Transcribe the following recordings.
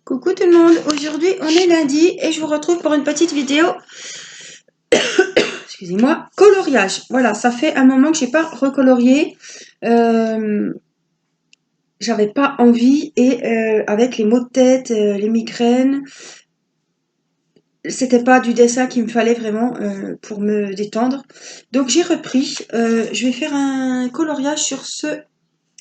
Coucou tout le monde, aujourd'hui on est lundi et je vous retrouve pour une petite vidéo, excusez-moi, coloriage. Voilà, ça fait un moment que j'ai pas recolorié, j'avais pas envie et avec les maux de tête, les migraines, c'était pas du dessin qu'il me fallait vraiment pour me détendre. Donc j'ai repris, je vais faire un coloriage sur ce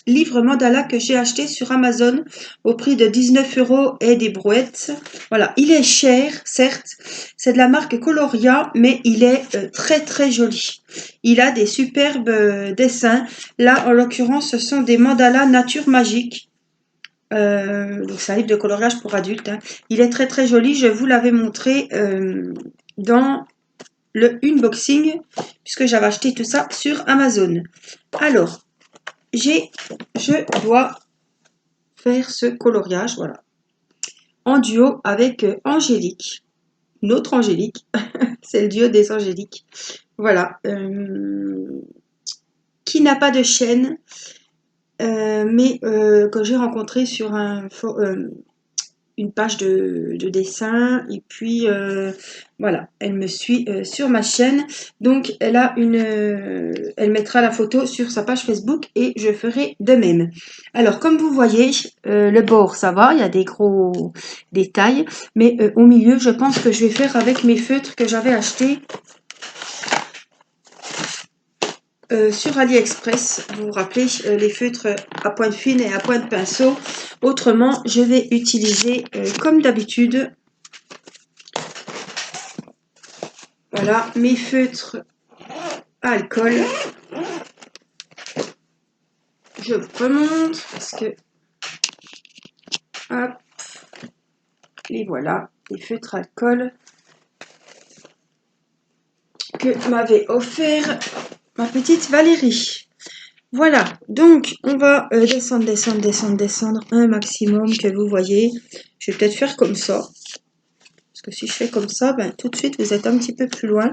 livre mandala que j'ai acheté sur Amazon au prix de 19 € et des brouettes. Voilà, il est cher, certes, c'est de la marque Coloria, mais il est très très joli. Il a des superbes dessins. Là, en l'occurrence, ce sont des mandalas nature magique. Donc c'est un livre de coloriage pour adultes, hein. Il est très très joli, je vous l'avais montré dans le unboxing, puisque j'avais acheté tout ça sur Amazon. Alors, je dois faire ce coloriage, voilà, en duo avec Angélique, une autre Angélique, c'est le duo des Angéliques, voilà, qui n'a pas de chaîne, mais que j'ai rencontré sur une page de dessin et puis voilà, elle me suit sur ma chaîne, donc elle mettra la photo sur sa page Facebook et je ferai de même. Alors comme vous voyez, le bord ça va, il y a des gros détails, mais au milieu je pense que je vais faire avec mes feutres que j'avais achetés sur AliExpress. Vous vous rappelez les feutres à pointe fine et à pointe pinceau. Autrement, je vais utiliser comme d'habitude, voilà, mes feutres à alcool. Je remonte parce que, hop, et voilà, les feutres à alcool que m'avait offert ma petite Valérie. Voilà, donc on va descendre, descendre, descendre, descendre un maximum que vous voyez. Je vais peut-être faire comme ça. Parce que si je fais comme ça, ben, tout de suite vous êtes un petit peu plus loin.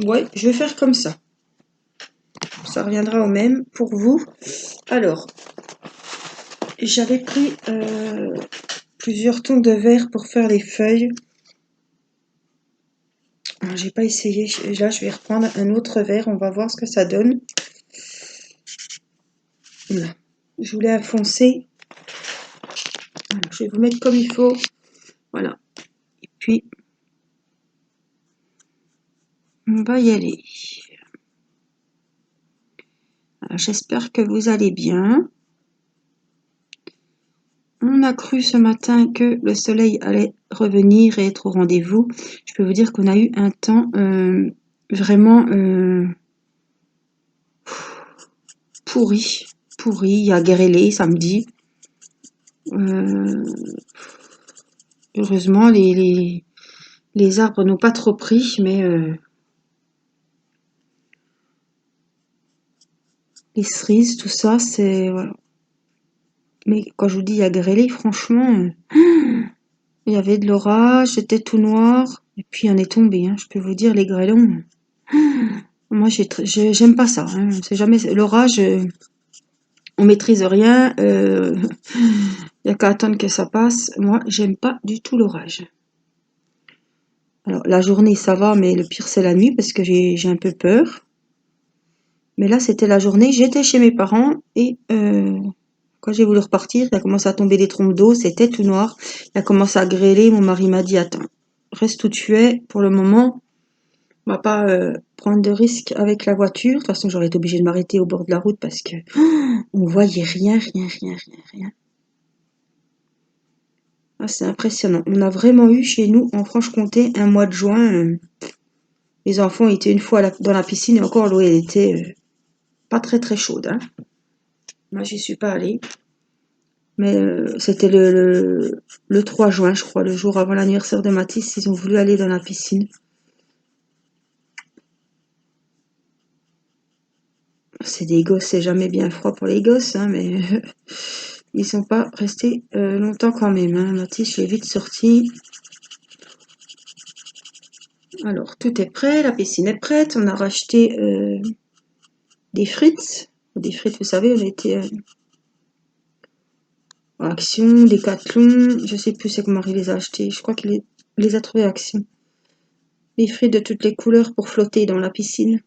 Ouais, je vais faire comme ça. Ça reviendra au même pour vous. Alors, j'avais pris plusieurs tons de vert pour faire les feuilles. J'ai pas essayé. Là, je vais reprendre un autre vert. On va voir ce que ça donne. Là. Je voulais enfoncer. Alors, je vais vous mettre comme il faut. Voilà. Et puis, on va y aller. J'espère que vous allez bien. On a cru ce matin que le soleil allait revenir et être au rendez-vous. Je peux vous dire qu'on a eu un temps vraiment pourri. Il y a grêlé samedi. Heureusement, les arbres n'ont pas trop pris, mais les cerises, tout ça, c'est... Voilà. Mais quand je vous dis il y a grêlé, franchement, il y avait de l'orage, c'était tout noir, et puis on est tombé, hein, je peux vous dire, les grêlons. Moi, j'aime pas ça, hein, c'est jamais... L'orage, on maîtrise rien, il n'y a qu'à attendre que ça passe. Moi, j'aime pas du tout l'orage. Alors, la journée, ça va, mais le pire, c'est la nuit, parce que j'ai un peu peur. Mais là, c'était la journée, j'étais chez mes parents, et quand j'ai voulu repartir, il a commencé à tomber des trompes d'eau, c'était tout noir. Il a commencé à grêler, mon mari m'a dit, attends, reste où tu es, pour le moment, on va pas prendre de risques avec la voiture. De toute façon, j'aurais été obligée de m'arrêter au bord de la route, parce que on voyait rien, rien, rien, rien, rien. Ah, c'est impressionnant. On a vraiment eu chez nous, en Franche-Comté, un mois de juin. Les enfants étaient une fois dans la piscine et encore l'eau elle était pas très très chaude, hein. Moi j'y suis pas allée. Mais c'était le 3 juin, je crois, le jour avant l'anniversaire de Mathis, ils ont voulu aller dans la piscine. C'est des gosses, c'est jamais bien froid pour les gosses, hein, mais ils sont pas restés longtemps quand même, hein. Mathis, je l'ai vite sorti. Alors, tout est prêt, la piscine est prête. On a racheté des frites. Des frites, vous savez, on était... Action, Décathlon, je sais plus c'est que Marie les a achetés. Je crois qu'il les a trouvés à Action. Les frites de toutes les couleurs pour flotter dans la piscine.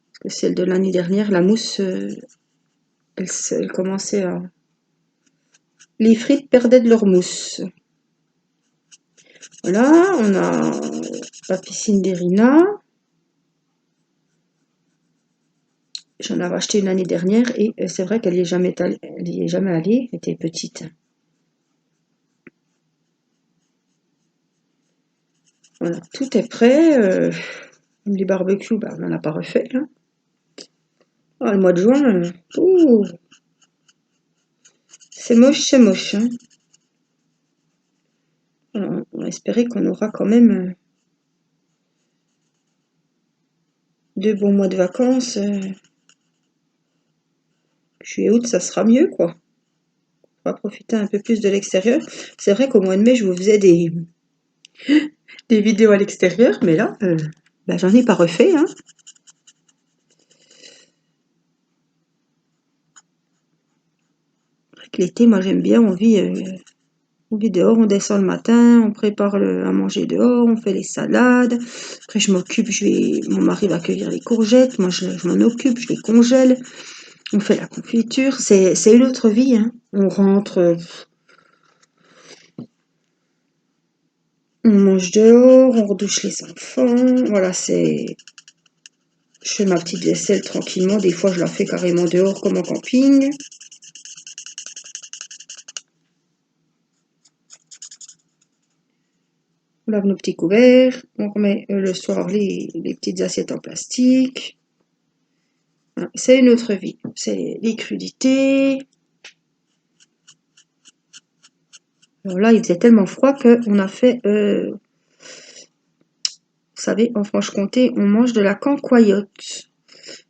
Parce que celle de l'année dernière, la mousse, elle commençait à... Les frites perdaient de leur mousse. Voilà, on a la piscine d'Irina. J'en avais acheté une l'année dernière et c'est vrai qu'elle n'y est jamais allée, elle était petite. Voilà, tout est prêt. Les barbecues, bah, on n'en a pas refait. Là. Ah, le mois de juin, c'est moche, c'est moche. Hein. Alors, on va espérer qu'on aura quand même 2 bons mois de vacances. Juillet, août, ça sera mieux, quoi. On va profiter un peu plus de l'extérieur. C'est vrai qu'au mois de mai, je vous faisais des vidéos à l'extérieur, mais là, bah, j'en ai pas refait. Hein. L'été, moi, j'aime bien, on vit dehors, on descend le matin, on prépare à manger dehors, on fait les salades. Après, je m'occupe, mon mari va cueillir les courgettes, moi, je m'en occupe, je les congèle. On fait la confiture, c'est une autre vie. Hein. On rentre, on mange dehors, on redouche les enfants. Voilà, je fais ma petite vaisselle tranquillement. Des fois, je la fais carrément dehors comme en camping. On lave nos petits couverts. On remet le soir les petites assiettes en plastique. Voilà, c'est une autre vie. C'est les crudités. Alors là, il faisait tellement froid qu'on a fait... vous savez, en Franche-Comté, on mange de la cancoyote.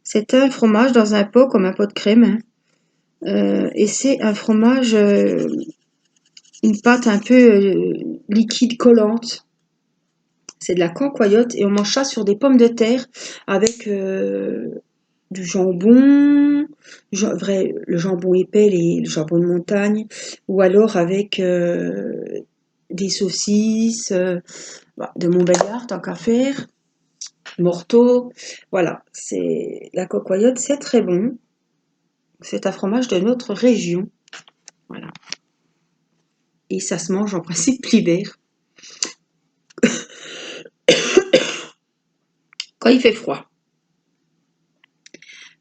C'est un fromage dans un pot, comme un pot de crème. Hein. Et c'est un fromage, une pâte un peu liquide, collante. C'est de la cancoyote et on mange ça sur des pommes de terre avec du jambon, le jambon épais, le jambon de montagne, ou alors avec des saucisses de Montbéliard, tant qu'à faire, morteau. Voilà, c'est la cancoyote, c'est très bon. C'est un fromage de notre région. Voilà. Et ça se mange en principe l'hiver. Quand il fait froid.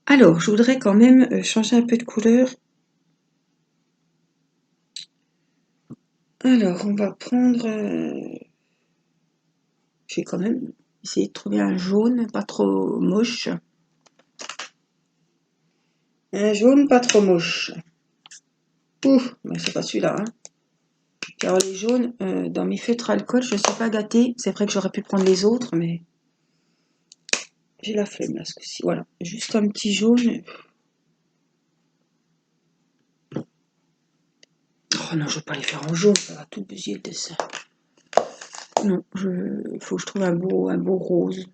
Alors, je voudrais quand même changer un peu de couleur. Alors, on va prendre... je vais quand même essayer de trouver un jaune pas trop moche. Un jaune pas trop moche. Ouf, mais c'est pas celui-là. Hein. Alors les jaunes, dans mes feutres alcool, je ne suis pas gâtée. C'est vrai que j'aurais pu prendre les autres, mais j'ai la flemme là ce coup-ci. Voilà, juste un petit jaune. Oh non, je ne vais pas les faire en jaune, ça va tout bousiller le dessin. Non, il faut que je trouve un beau rose.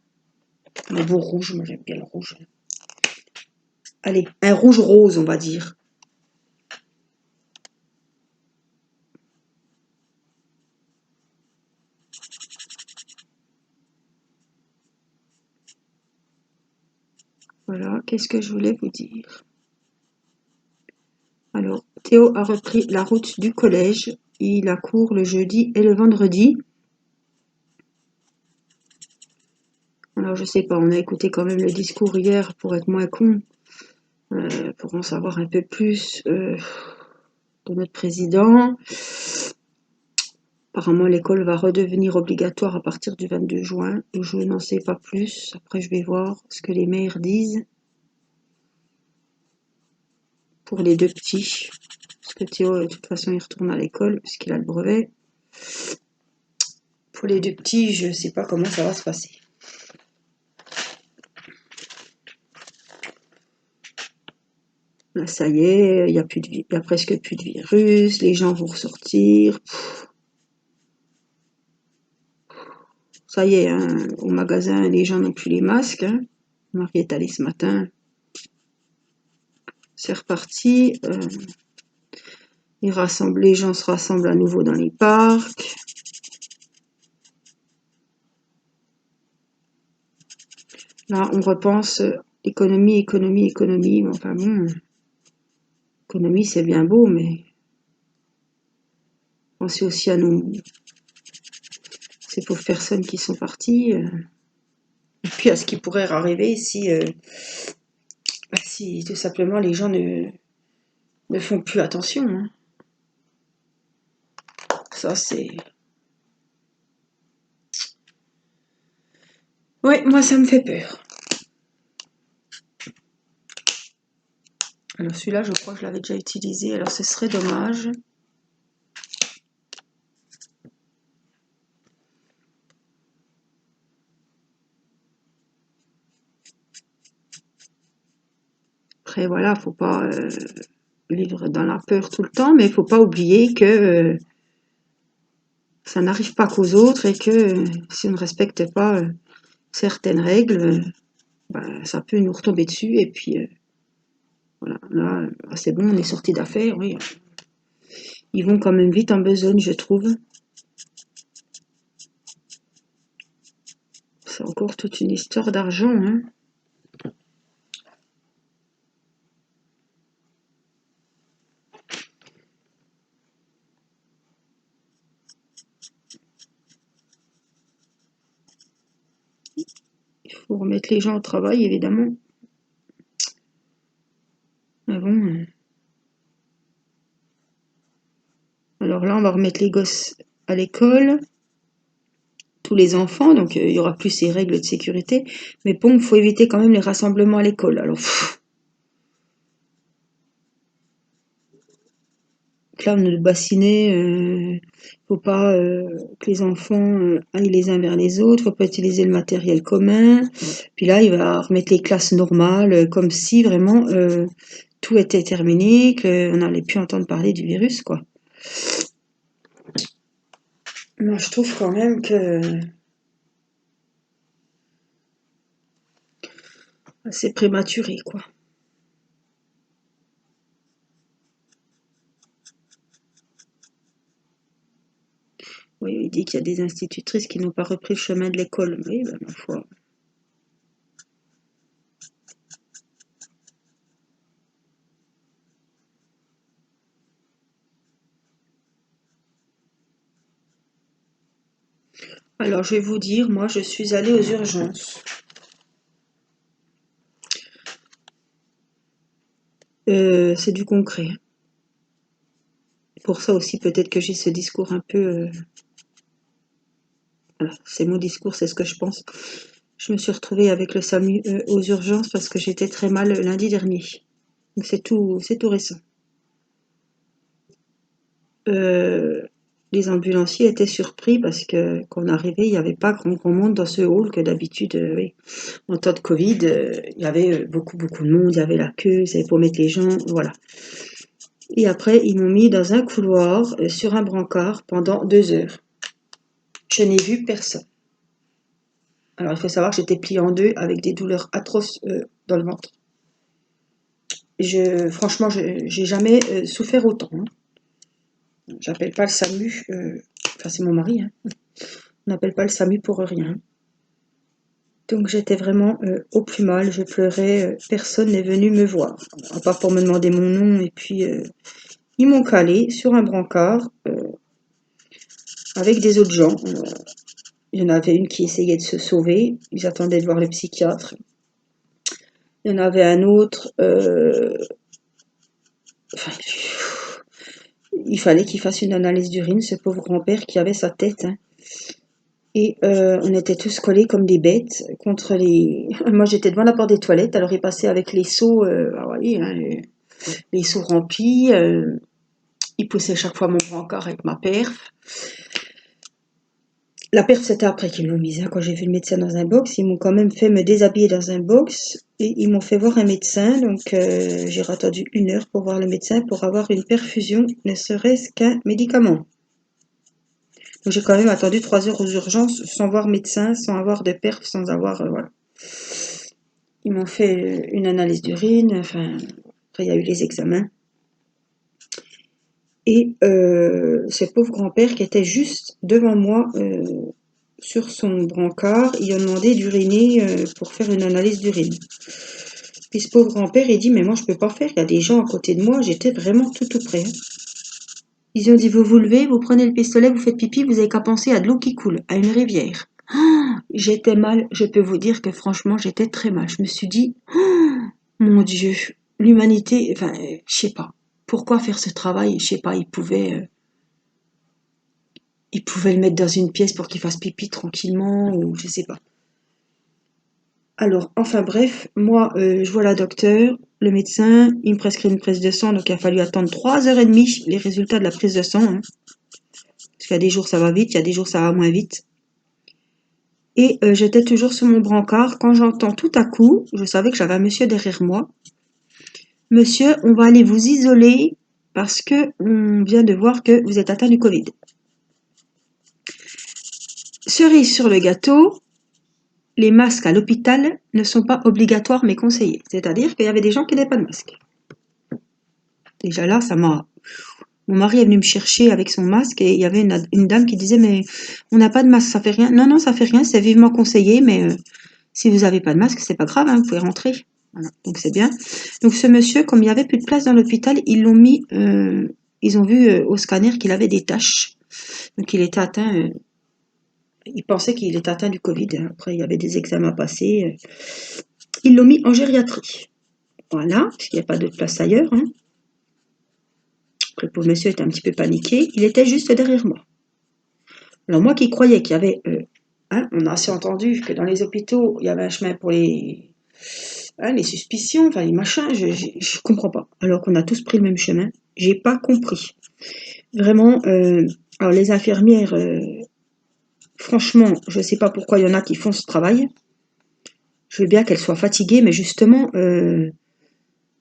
Un beau rouge, moi j'aime bien le rouge. Allez, un rouge rose, on va dire. Voilà, qu'est-ce que je voulais vous dire? Alors, Théo a repris la route du collège. Il a cours le jeudi et le vendredi. Alors, je sais pas, on a écouté quand même le discours hier pour être moins con, pour en savoir un peu plus de notre président. Apparemment, l'école va redevenir obligatoire à partir du 22 juin. Je n'en sais pas plus. Après, je vais voir ce que les maires disent pour les 2 petits. Parce que Théo, de toute façon, il retourne à l'école puisqu'il a le brevet. Pour les 2 petits, je ne sais pas comment ça va se passer. Là, ça y est, il y a presque plus de virus, les gens vont ressortir. Ça y est, hein, au magasin, les gens n'ont plus les masques. Hein. Marie est allée ce matin. C'est reparti. Les gens se rassemblent à nouveau dans les parcs. Là, on repense économie, économie, économie. Enfin bon, économie, c'est bien beau, mais pensez aussi à ces pauvres personnes qui sont parties. Et puis à ce qui pourrait arriver si tout simplement les gens ne font plus attention. Hein. Ça, c'est... Ouais, moi, ça me fait peur. Alors celui-là, je crois que je l'avais déjà utilisé, alors ce serait dommage. Après, voilà, faut pas vivre dans la peur tout le temps, mais il faut pas oublier que ça n'arrive pas qu'aux autres et que si on ne respecte pas certaines règles, ça peut nous retomber dessus. Et puis, voilà, là, c'est bon, on est sorti d'affaires, oui. Ils vont quand même vite en besogne, je trouve. C'est encore toute une histoire d'argent, hein. Il faut remettre les gens au travail, évidemment. Mais bon. Alors là, on va remettre les gosses à l'école, tous les enfants, donc il y aura plus ces règles de sécurité. Mais bon, il faut éviter quand même les rassemblements à l'école. Alors, clame de bassiner, faut pas que les enfants aillent les uns vers les autres, faut pas utiliser le matériel commun. Puis là, il va remettre les classes normales, comme si vraiment tout était terminé, qu'on n'allait plus entendre parler du virus, quoi. Moi, je trouve quand même que c'est prématuré, quoi. Oui, il dit qu'il y a des institutrices qui n'ont pas repris le chemin de l'école. Oui, ben, ma foi. Alors, je vais vous dire, moi, je suis allée aux urgences. C'est du concret. Pour ça aussi, peut-être que j'ai ce discours un peu... voilà, c'est mon discours, c'est ce que je pense. Je me suis retrouvée avec le SAMU aux urgences parce que j'étais très mal lundi dernier. Donc c'est tout récent. Euh, les ambulanciers étaient surpris parce que quand on arrivait, il n'y avait pas grand monde dans ce hall que d'habitude, oui. En temps de Covid, il y avait beaucoup de monde, il y avait la queue, c'est pour mettre les gens, voilà. Et après, ils m'ont mis dans un couloir sur un brancard pendant 2 heures. Je n'ai vu personne. Alors, il faut savoir que j'étais pliée en deux avec des douleurs atroces dans le ventre. Franchement, j'ai jamais souffert autant. Hein. J'appelle pas le SAMU. Enfin, c'est mon mari. Hein. On n'appelle pas le SAMU pour rien. Donc, j'étais vraiment au plus mal. Je pleurais. Personne n'est venu me voir. À part pour me demander mon nom. Et puis, ils m'ont calé sur un brancard avec des autres gens. Il y en avait une qui essayait de se sauver. Ils attendaient de voir le psychiatre. Il y en avait un autre. Enfin, il fallait qu'il fasse une analyse d'urine, ce pauvre grand-père qui avait sa tête. Hein. Et on était tous collés comme des bêtes contre les... Moi, j'étais devant la porte des toilettes, alors il passait avec les seaux, voyez, hein, les seaux remplis. Il poussait chaque fois mon brancard avec ma perf. La perf, c'était après qu'ils me l'ont mise. Hein. Quand j'ai vu le médecin dans un box, ils m'ont quand même fait me déshabiller dans un box et ils m'ont fait voir un médecin. Donc, j'ai attendu 1 heure pour voir le médecin pour avoir une perfusion, ne serait-ce qu'un médicament. Donc, j'ai quand même attendu 3 heures aux urgences sans voir médecin, sans avoir de perf, sans avoir... voilà. Ils m'ont fait une analyse d'urine. Enfin, après, il y a eu les examens. Et ce pauvre grand-père qui était juste devant moi sur son brancard, il a demandé d'uriner pour faire une analyse d'urine. Puis ce pauvre grand-père, il dit, mais moi je peux pas faire, il y a des gens à côté de moi, j'étais vraiment tout près. Hein. Ils ont dit, vous vous levez, vous prenez le pistolet, vous faites pipi, vous avez qu'à penser à de l'eau qui coule, à une rivière. J'étais mal, je peux vous dire que franchement j'étais très mal. Je me suis dit, mon Dieu, l'humanité, enfin, je sais pas. Pourquoi faire ce travail? Je sais pas, ils pouvaient le mettre dans une pièce pour qu'il fasse pipi tranquillement, ou je sais pas. Alors, enfin bref, moi, je vois la docteure, le médecin, il me prescrit une prise de sang, donc il a fallu attendre 3h30 les résultats de la prise de sang. Hein. Parce qu'il y a des jours ça va vite, il y a des jours ça va moins vite. Et j'étais toujours sur mon brancard quand j'entends tout à coup, je savais que j'avais un monsieur derrière moi. Monsieur, on va aller vous isoler parce que on vient de voir que vous êtes atteint du Covid. Cerise sur le gâteau, les masques à l'hôpital ne sont pas obligatoires mais conseillés. C'est-à-dire qu'il y avait des gens qui n'avaient pas de masque. Déjà là, ça m'a... Mon mari est venu me chercher avec son masque et il y avait une dame qui disait mais on n'a pas de masque, ça fait rien. Non, ça fait rien, c'est vivement conseillé, mais si vous n'avez pas de masque, c'est pas grave, hein, vous pouvez rentrer. Voilà, donc c'est bien. Donc ce monsieur, comme il n'y avait plus de place dans l'hôpital, ils l'ont mis, ils ont vu au scanner qu'il avait des taches. Donc il était atteint, il pensait qu'il était atteint du Covid. Après, il y avait des examens à passer. Ils l'ont mis en gériatrie. Voilà, parce qu'il n'y a pas de place ailleurs. Hein. Le pauvre monsieur était un petit peu paniqué. Il était juste derrière moi. Alors moi qui croyais qu'il y avait... on a assez entendu que dans les hôpitaux, il y avait un chemin pour les suspicions, enfin les machins, je comprends pas. Alors qu'on a tous pris le même chemin. J'ai pas compris. Vraiment, alors les infirmières, franchement, je sais pas pourquoi il y en a qui font ce travail. Je veux bien qu'elles soient fatiguées, mais justement,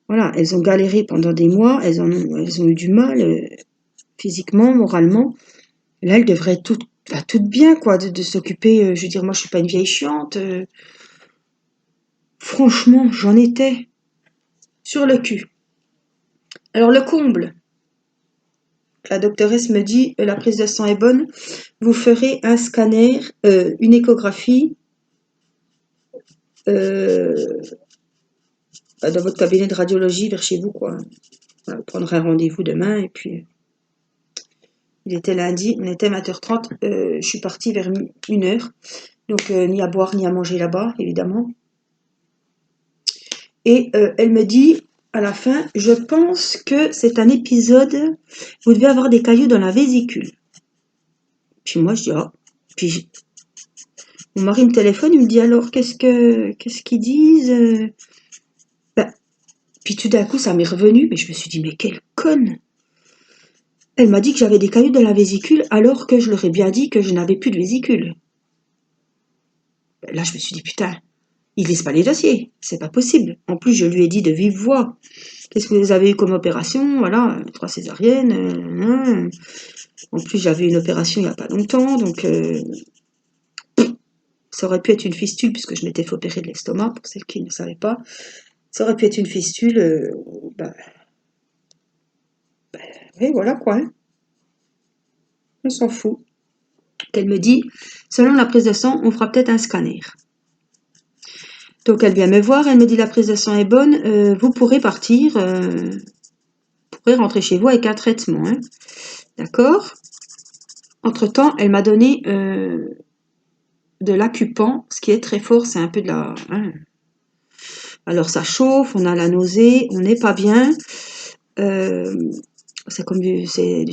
voilà, elles ont galéré pendant des mois, elles ont eu du mal, physiquement, moralement. Là, elles devraient être toutes bien, quoi, de s'occuper. Je veux dire, moi, je suis pas une vieille chiante. Franchement, j'en étais sur le cul. Alors, le comble. La doctoresse me dit, la prise de sang est bonne, vous ferez un scanner, une échographie, dans votre cabinet de radiologie vers chez vous, quoi. Voilà, vous prendrez un rendez-vous demain, et puis... Il était lundi, on était 20h30, je suis partie vers 1h, donc ni à boire ni à manger là-bas, évidemment. Et elle me dit, à la fin, je pense que c'est un épisode, vous devez avoir des cailloux dans la vésicule. Puis moi, je dis, ah. Puis mon mari me téléphone, il me dit, alors, qu'est-ce qu'ils disent ben, puis tout d'un coup, ça m'est revenu, mais je me suis dit, mais quelle conne. Elle m'a dit que j'avais des cailloux dans la vésicule, alors que je leur ai bien dit que je n'avais plus de vésicule. Ben, là, je me suis dit, putain, il laisse pas les dossiers, c'est pas possible. En plus, je lui ai dit de vive voix, qu'est-ce que vous avez eu comme opération? Voilà, 3 césariennes. En plus, j'avais une opération il n'y a pas longtemps, donc ça aurait pu être une fistule, puisque je m'étais fait opérer de l'estomac, pour celles qui ne savaient pas. Ça aurait pu être une fistule, oui, voilà quoi. Hein. On s'en fout. Elle me dit, selon la prise de sang, on fera peut-être un scanner. Donc elle vient me voir, elle me dit la prise de sang est bonne, vous pourrez partir, vous pourrez rentrer chez vous avec un traitement. Hein. D'accord? Entre-temps, elle m'a donné de l'acupan, ce qui est très fort, c'est un peu de la... Hein. Alors ça chauffe, on a la nausée, on n'est pas bien. C'est comme du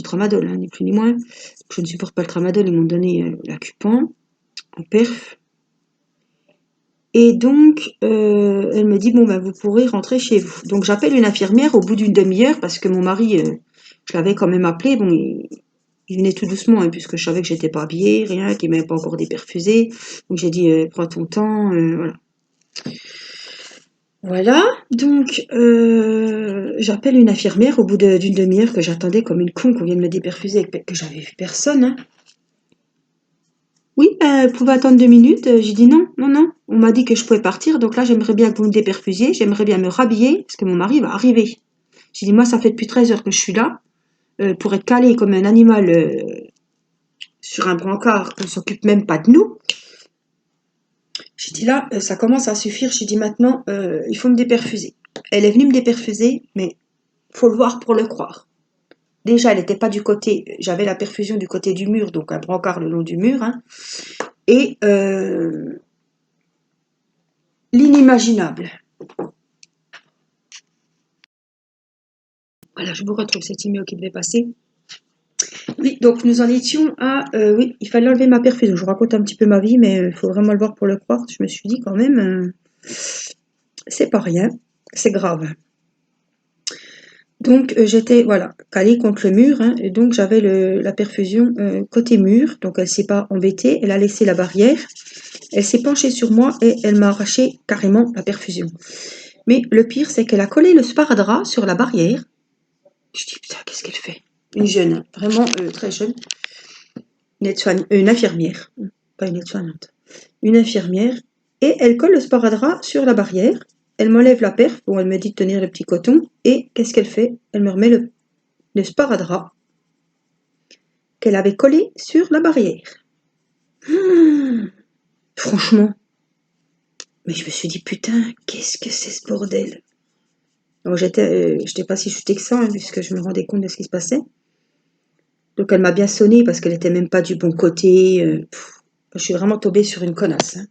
tramadol, hein, ni plus ni moins. Je ne supporte pas le tramadol, ils m'ont donné l'acupan en perf. Et donc, elle me dit, bon, ben, vous pourrez rentrer chez vous. Donc, j'appelle une infirmière au bout d'une demi-heure, parce que mon mari, je l'avais quand même appelé, bon, il venait tout doucement, hein, puisque je savais que j'étais pas habillée, rien, qu'il m'avait pas encore déperfusé. Donc, j'ai dit, prends ton temps, voilà. Voilà, donc j'appelle une infirmière au bout d'une demi-heure que j'attendais comme une con qu'on vienne me déperfuser, que j'avais vu personne. Hein. Oui, vous pouvez attendre 2 minutes. J'ai dit non. On m'a dit que je pouvais partir, donc là j'aimerais bien que vous me déperfusiez, j'aimerais bien me rhabiller, parce que mon mari va arriver. J'ai dit moi ça fait depuis 13 heures que je suis là, pour être calé comme un animal sur un brancard, on s'occupe même pas de nous. J'ai dit là, ça commence à suffire. J'ai dit maintenant, il faut me déperfuser. Elle est venue me déperfuser, mais faut le voir pour le croire. Déjà, elle n'était pas du côté, j'avais la perfusion du côté du mur, donc un brancard le long du mur, hein, et l'inimaginable. Voilà, je vous retrouve cet email qui devait passer. Oui, donc nous en étions à, oui, il fallait enlever ma perfusion. Je vous raconte un petit peu ma vie, mais il faut vraiment le voir pour le croire. Je me suis dit quand même, c'est pas rien, c'est grave. Donc j'étais voilà calée contre le mur, hein, et donc j'avais la perfusion côté mur. Donc elle s'est pas embêtée, elle a laissé la barrière, elle s'est penchée sur moi et elle m'a arraché carrément la perfusion. Mais le pire, c'est qu'elle a collé le sparadrap sur la barrière. Je dis putain, qu'est-ce qu'elle fait? Une jeune, hein, vraiment très jeune, une infirmière, pas une aide-soignante, une infirmière, et elle colle le sparadrap sur la barrière. Elle m'enlève la perf, bon, elle me dit de tenir le petit coton, et qu'est-ce qu'elle fait? Elle me remet le sparadrap qu'elle avait collé sur la barrière. Franchement, mais je me suis dit, putain, qu'est-ce que c'est ce bordel? Alors j'étais pas si shootée que ça, hein, puisque je me rendais compte de ce qui se passait. Donc elle m'a bien sonné parce qu'elle était même pas du bon côté. Je suis vraiment tombée sur une connasse, hein.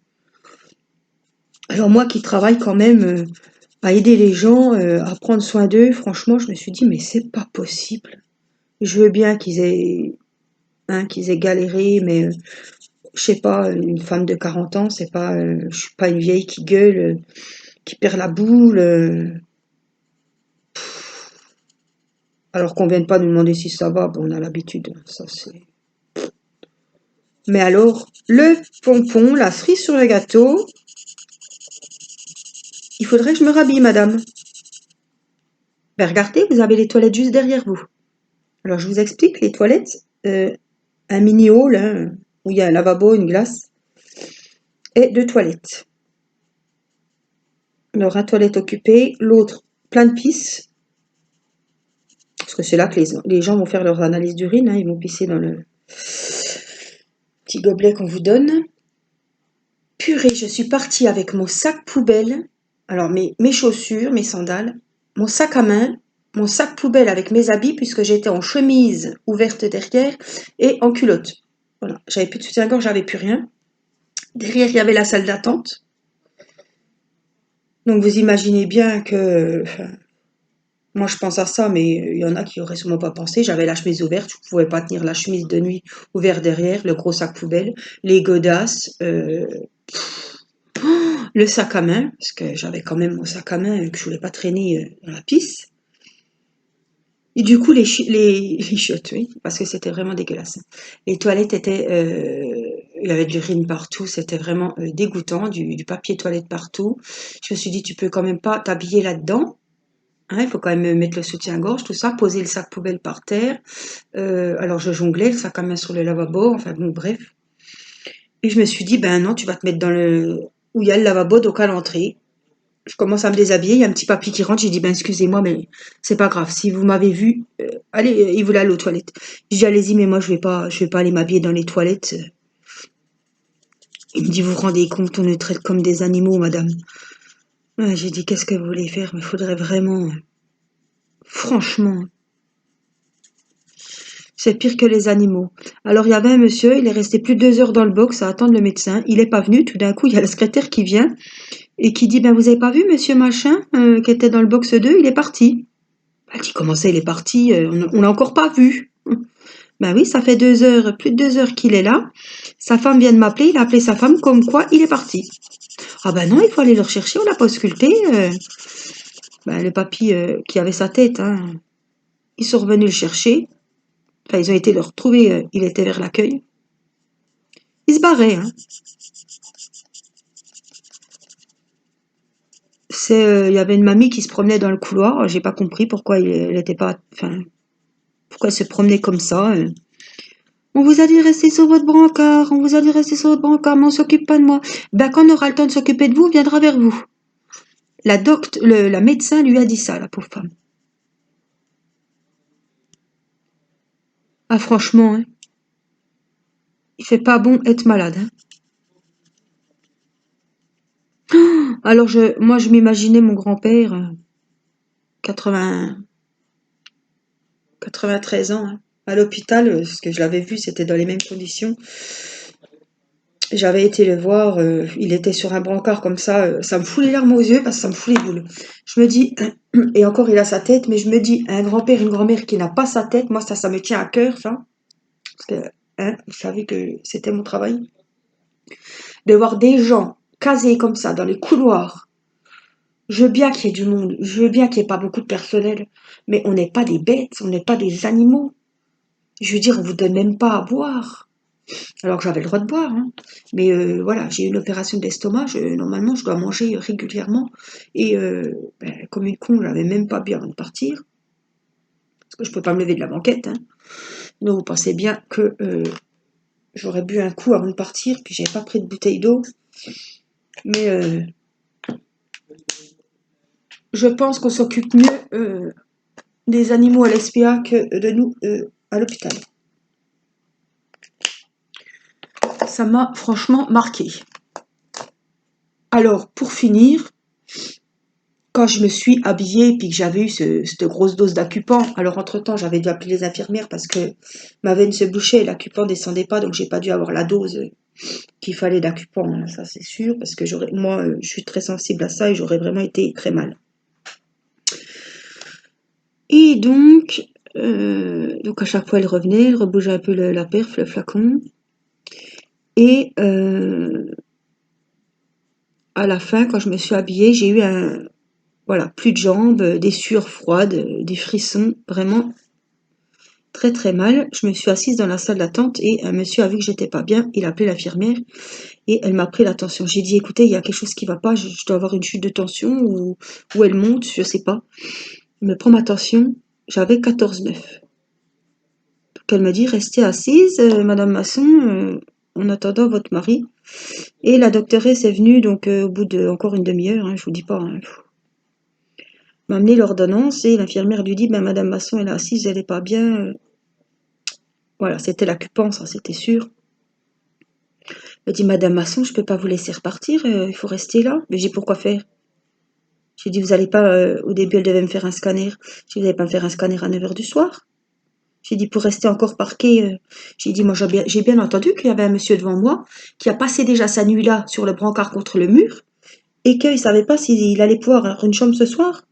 Alors moi qui travaille quand même à aider les gens, à prendre soin d'eux, franchement, je me suis dit, mais c'est pas possible. Je veux bien qu'ils aient galéré, mais je sais pas, une femme de 40 ans, c'est pas, je suis pas une vieille qui gueule, qui perd la boule, alors qu'on vienne pas nous demander si ça va, bon, on a l'habitude, ça c'est. Mais alors, le pompon, la cerise sur le gâteau, il faudrait que je me rhabille, madame. Ben regardez, vous avez les toilettes juste derrière vous. Alors je vous explique, les toilettes, un mini hall, hein, où il y a un lavabo, une glace, et deux toilettes. Alors un toilette occupée, l'autre plein de pisse, parce que c'est là que les gens vont faire leurs analyses d'urine, hein, ils vont pisser dans le petit gobelet qu'on vous donne. Purée, je suis partie avec mon sac poubelle, alors mes chaussures, mes sandales, mon sac à main, mon sac poubelle avec mes habits, puisque j'étais en chemise ouverte derrière et en culotte. Voilà, j'avais plus de soutien-gorge, j'avais plus rien. Derrière, il y avait la salle d'attente. Donc vous imaginez bien que, enfin, moi je pense à ça, mais il y en a qui auraient sûrement pas pensé. J'avais la chemise ouverte, je pouvais pas tenir la chemise de nuit ouverte derrière, le gros sac poubelle, les godasses, le sac à main, parce que j'avais quand même mon sac à main que je voulais pas traîner dans la pisse. Et du coup, les chiottes, oui, parce que c'était vraiment dégueulasse. Les toilettes étaient, il y avait de l'urine partout, c'était vraiment dégoûtant, du papier toilette partout. Je me suis dit, tu peux quand même pas t'habiller là-dedans. Hein, il faut quand même mettre le soutien-gorge, tout ça, poser le sac poubelle par terre. Alors je jonglais le sac à main sur le lavabo, enfin bon, bref. Et je me suis dit, ben non, tu vas te mettre dans le où il y a le lavabo, donc à l'entrée. Je commence à me déshabiller, il y a un petit papy qui rentre, j'ai dit, ben excusez-moi, mais c'est pas grave, si vous m'avez vu, allez, il voulait aller aux toilettes. J'ai dit, allez-y, mais moi je vais pas aller m'habiller dans les toilettes. Il me dit, vous vous rendez compte, on nous traite comme des animaux, madame. Ouais, j'ai dit, qu'est-ce que vous voulez faire, mais il faudrait vraiment, franchement, c'est pire que les animaux. Alors il y avait un monsieur, il est resté plus de 2 heures dans le box à attendre le médecin, il est pas venu, tout d'un coup il y a le secrétaire qui vient et qui dit, ben vous avez pas vu monsieur machin, qui était dans le box 2, il est parti. Elle dit, comment ça, il est parti? On l'a encore pas vu. Ben oui, ça fait 2 heures, plus de 2 heures qu'il est là. Sa femme vient de m'appeler, il a appelé sa femme comme quoi il est parti. Ah ben non, il faut aller le rechercher, on l'a pas ausculté. Ben, le papy qui avait sa tête, hein, ils sont revenus le chercher. Enfin, ils ont été le retrouver, il était vers l'accueil. Il se barrait, hein. Il y avait une mamie qui se promenait dans le couloir, j'ai pas compris pourquoi elle était pas, enfin, pourquoi elle se promenait comme ça. On vous a dit de rester sur votre brancard, on vous a dit de rester sur votre brancard, mais on s'occupe pas de moi. Ben, quand on aura le temps de s'occuper de vous, on viendra vers vous. La médecin lui a dit ça, la pauvre femme. Ah franchement, hein, il fait pas bon être malade, hein. Alors moi je m'imaginais mon grand-père, 80 93 ans, hein, à l'hôpital, parce que je l'avais vu, c'était dans les mêmes conditions. J'avais été le voir, il était sur un brancard comme ça me fout les larmes aux yeux parce que ça me fout les boules. Je me dis, et encore il a sa tête, mais je me dis, un grand-père, une grand-mère qui n'a pas sa tête, moi ça me tient à cœur, ça. Parce que, hein, vous savez que c'était mon travail. De voir des gens casés comme ça dans les couloirs. Je veux bien qu'il y ait du monde, je veux bien qu'il n'y ait pas beaucoup de personnel, mais on n'est pas des bêtes, on n'est pas des animaux. Je veux dire, on vous donne même pas à boire. Alors que j'avais le droit de boire, hein. Mais voilà, j'ai eu une opération d'estomac, normalement je dois manger régulièrement. Et comme une con, j'avais même pas bu avant de partir, parce que je peux pas me lever de la banquette, hein. Donc vous pensez bien que j'aurais bu un coup avant de partir, puis j'avais pas pris de bouteille d'eau. Mais je pense qu'on s'occupe mieux des animaux à l'SPA que de nous à l'hôpital. Ça m'a franchement marqué. Alors, pour finir, quand je me suis habillée puis que j'avais eu cette grosse dose d'accupant, alors entre-temps, j'avais dû appeler les infirmières parce que ma veine se bouchait et l'accupant descendait pas, donc j'ai pas dû avoir la dose qu'il fallait d'accupant, hein, ça c'est sûr, parce que moi, je suis très sensible à ça et j'aurais vraiment été très mal. Et donc à chaque fois elle revenait, elle rebougeait un peu la perf, le flacon, et à la fin, quand je me suis habillée, j'ai eu voilà, plus de jambes, des sueurs froides, des frissons, vraiment très très mal. Je me suis assise dans la salle d'attente et un monsieur a vu que j'étais pas bien, il a appelé l'infirmière et elle m'a pris la tension. J'ai dit écoutez, il y a quelque chose qui va pas, je dois avoir une chute de tension ou elle monte, je sais pas. Il me prend ma tension, j'avais 14,9. Donc elle me dit restez assise, Madame Masson, en attendant votre mari. Et la doctoresse est venue donc au bout de encore une demi-heure, hein, je vous dis pas, hein, m'a amené l'ordonnance et l'infirmière lui dit ben Madame Masson elle est assise, elle est pas bien. Voilà, c'était l'accupant, ça c'était sûr. Elle dit Madame Masson, je peux pas vous laisser repartir, il faut rester là. Mais j'ai dit pourquoi faire? J'ai dit vous allez pas, au début elle devait me faire un scanner. J'ai dit vous allez pas me faire un scanner à 9 heures du soir? J'ai dit pour rester encore parqué. J'ai dit moi j'ai bien entendu qu'il y avait un monsieur devant moi qui a passé déjà sa nuit là sur le brancard contre le mur et qu'il savait pas s'il allait pouvoir avoir une chambre ce soir.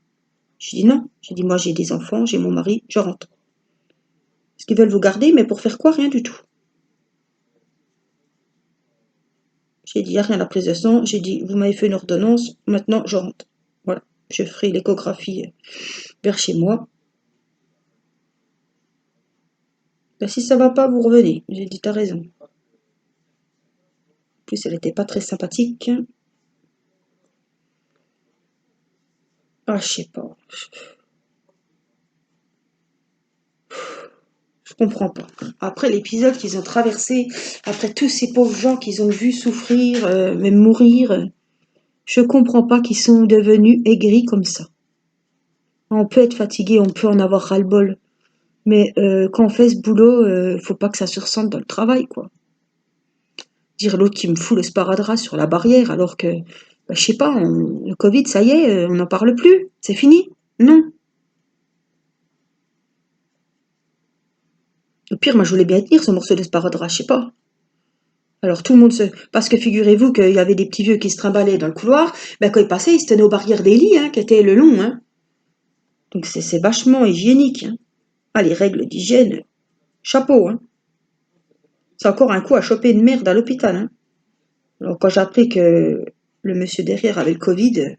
J'ai dit non. J'ai dit moi j'ai des enfants, j'ai mon mari, je rentre. Est-ce qu'ils veulent vous garder, mais pour faire quoi? Rien du tout. J'ai dit, il n'y a rien à la prise de sang. J'ai dit, vous m'avez fait une ordonnance, maintenant je rentre. Voilà, je ferai l'échographie vers chez moi. Ben, si ça va pas, vous revenez. J'ai dit, t'as raison. En plus, elle n'était pas très sympathique. Ah, je sais pas. Je comprends pas. Après l'épisode qu'ils ont traversé, après tous ces pauvres gens qu'ils ont vu souffrir, même mourir, je comprends pas qu'ils sont devenus aigris comme ça. On peut être fatigué, on peut en avoir ras-le-bol. Mais quand on fait ce boulot, faut pas que ça se ressente dans le travail, quoi. Dire l'autre qui me fout le sparadrap sur la barrière alors que, bah, je sais pas, le Covid, ça y est, on n'en parle plus, c'est fini. Non. Au pire, moi je voulais bien tenir ce morceau de sparadrap, je sais pas. Alors tout le monde se... Parce que figurez-vous qu'il y avait des petits vieux qui se trimballaient dans le couloir, ben quand ils passaient, ils se tenaient aux barrières des lits, hein, qui étaient le long, hein. Donc c'est vachement hygiénique, hein. Ah, les règles d'hygiène, chapeau, hein. C'est encore un coup à choper une merde à l'hôpital, hein. Alors quand j'ai appris que le monsieur derrière avait le Covid,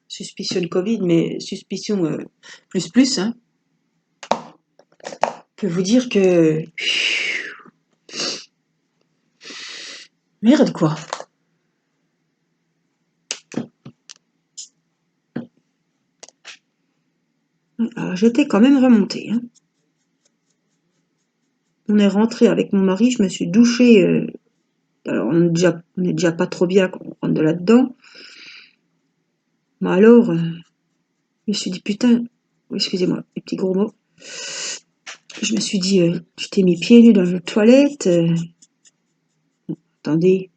suspicion de Covid, mais suspicion plus, hein, peut vous dire que... Merde, quoi. Alors, j'étais quand même remontée, hein. On est rentré avec mon mari, je me suis douchée. Alors, on est déjà pas trop bien quand on rentre de là-dedans. Mais alors, je me suis dit, putain, excusez-moi, les petits gros mots. Je me suis dit, tu t'es mis pieds nus dans les toilettes. Attendez,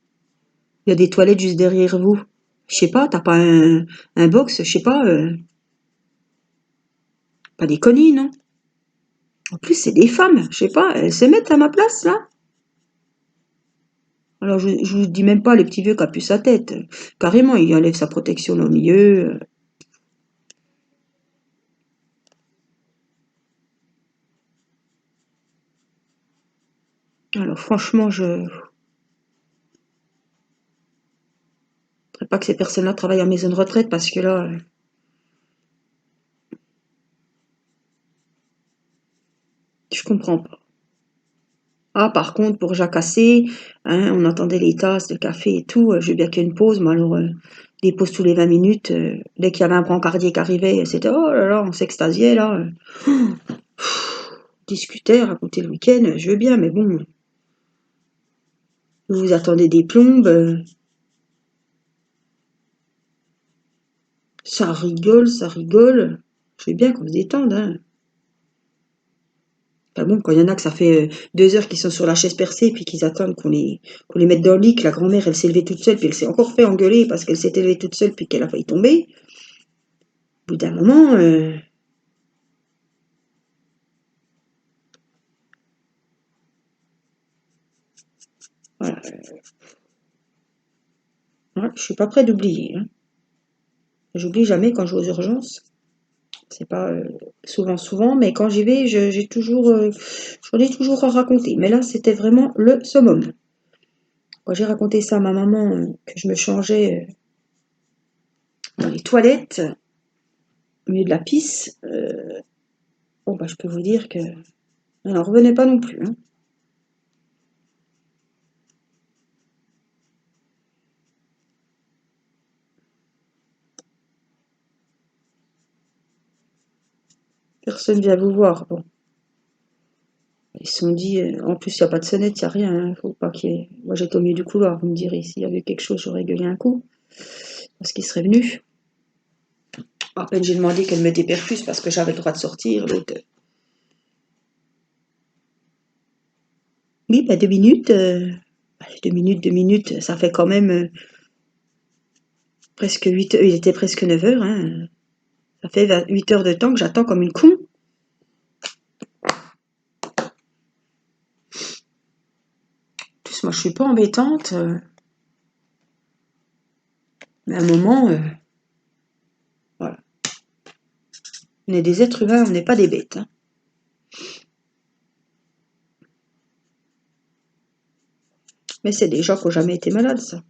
il y a des toilettes juste derrière vous. Je sais pas, t'as pas un box, je sais pas, pas des conneries, non? En plus, c'est des femmes, je sais pas, elles se mettent à ma place, là? Alors, je vous dis même pas le petit vieux qui a pu sa tête. Carrément, il enlève sa protection là au milieu. Alors, franchement, je ne voudrais pas que ces personnes-là travaillent en maison de retraite parce que là, je comprends pas. Ah, par contre, pour jacasser, hein, on entendait les tasses de café et tout. Je veux bien qu'il y ait une pause, mais alors, des pauses tous les 20 minutes, dès qu'il y avait un brancardier qui arrivait, c'était oh là là, on s'extasiait là. Discutait, racontait le week-end, je veux bien, mais bon, vous vous attendez des plombes, ça rigole, ça rigole. Je veux bien qu'on se détende, hein. Enfin bon, quand il y en a que ça fait 2 heures qu'ils sont sur la chaise percée, puis qu'ils attendent qu'on les mette dans le lit, que la grand-mère, elle s'est levée toute seule, puis elle s'est encore fait engueuler parce qu'elle s'est élevée toute seule, puis qu'elle a failli tomber. Au bout d'un moment, voilà. Ouais, je suis pas près d'oublier, hein. J'oublie jamais quand je vais aux urgences. C'est pas souvent, mais quand j'y vais, j'ai toujours, j'en ai toujours à raconter. Mais là, c'était vraiment le summum. Quand j'ai raconté ça à ma maman, que je me changeais dans les toilettes, au milieu de la pisse, bon, bah, je peux vous dire que elle n'en revenait pas non plus, hein. Personne vient vous voir. Bon, ils se sont dit, en plus, il n'y a pas de sonnette, il n'y a rien, hein, faut pas qu'il y ait... Moi, j'étais au milieu du couloir, vous me direz, s'il y avait quelque chose, j'aurais gueulé un coup, parce qu'ils seraient venus. À peine j'ai demandé qu'elle me dépercuse parce que j'avais le droit de sortir, l'autre. Oui, bah 2 minutes, 2 minutes, ça fait quand même presque 8 heures, il était presque 9 heures, hein. Ça fait 8 heures de temps que j'attends comme une con. En plus, moi, je suis pas embêtante, mais à un moment, voilà. On est des êtres humains, on n'est pas des bêtes, hein. Mais c'est des gens qui n'ont jamais été malades, ça.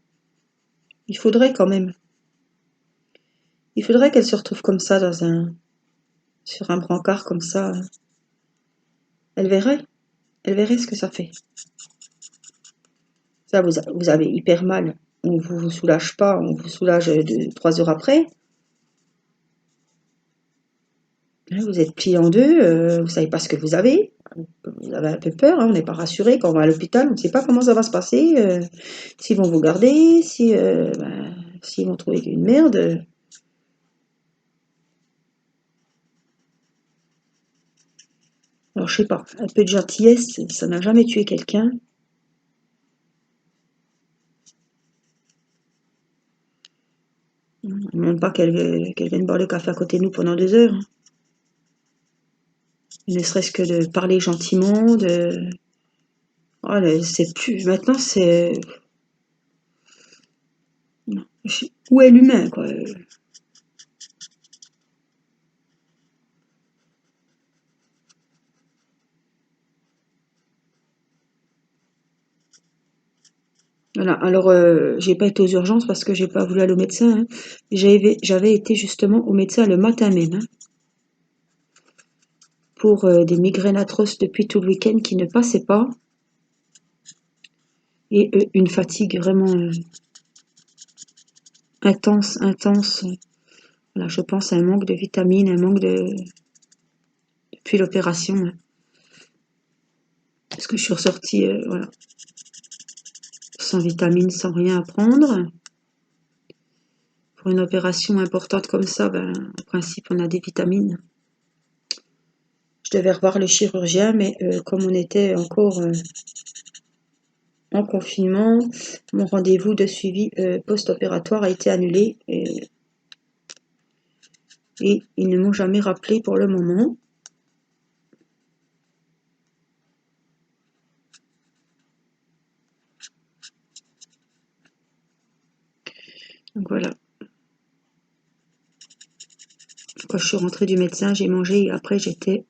Il faudrait quand même. Il faudrait qu'elle se retrouve comme ça sur un brancard comme ça. Elle verrait. Elle verrait ce que ça fait. Ça, vous avez hyper mal. On vous soulage pas, on vous soulage 3 heures après. Hein, vous êtes plié en deux, vous savez pas ce que vous avez. Vous avez un peu peur, hein, on n'est pas rassuré quand on va à l'hôpital, on ne sait pas comment ça va se passer, s'ils vont vous garder, si, s'ils vont trouver une merde. Alors je sais pas, un peu de gentillesse, ça n'a jamais tué quelqu'un. On ne demande pas qu'elle vienne boire le café à côté de nous pendant 2 heures, hein. Ne serait-ce que de parler gentiment, de... Oh, c'est plus... Maintenant, c'est... Où est l'humain, quoi? Voilà, alors j'ai pas été aux urgences parce que j'ai pas voulu aller au médecin, hein. J'avais été justement au médecin le matin même, hein, pour des migraines atroces depuis tout le week-end qui ne passaient pas et une fatigue vraiment intense, intense. Voilà, je pense à un manque de vitamines, un manque de... depuis l'opération, hein. Parce que je suis ressortie, voilà, sans vitamines, sans rien à prendre. Pour une opération importante comme ça, ben, en principe, on a des vitamines. devais revoir le chirurgien, mais comme on était encore en confinement, mon rendez-vous de suivi post-opératoire a été annulé et ils ne m'ont jamais rappelé pour le moment. Donc voilà. Quand je suis rentrée du médecin, j'ai mangé et après j'étais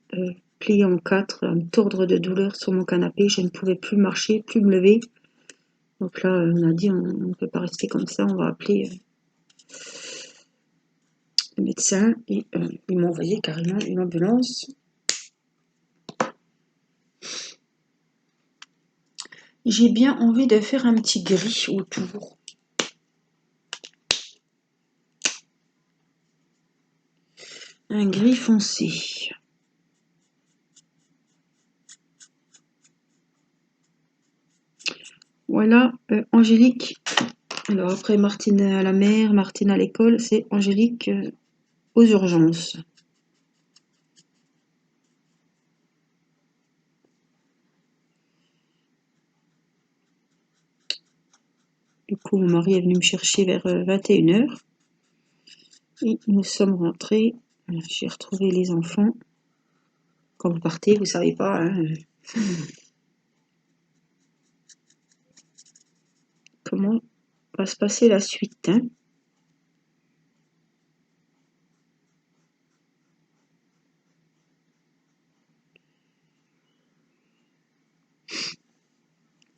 pliée en quatre, à me tordre de douleur sur mon canapé. Je ne pouvais plus marcher, plus me lever. Donc là, on a dit on ne peut pas rester comme ça, on va appeler le médecin et ils m'ont envoyé carrément une ambulance. J'ai bien envie de faire un petit gris autour. Un gris foncé. Voilà, Angélique. Alors après Martine à la mer, Martine à l'école, c'est Angélique aux urgences. Du coup, mon mari est venu me chercher vers 21h. Et nous sommes rentrés. J'ai retrouvé les enfants. Quand vous partez, vous savez pas comment va se passer la suite.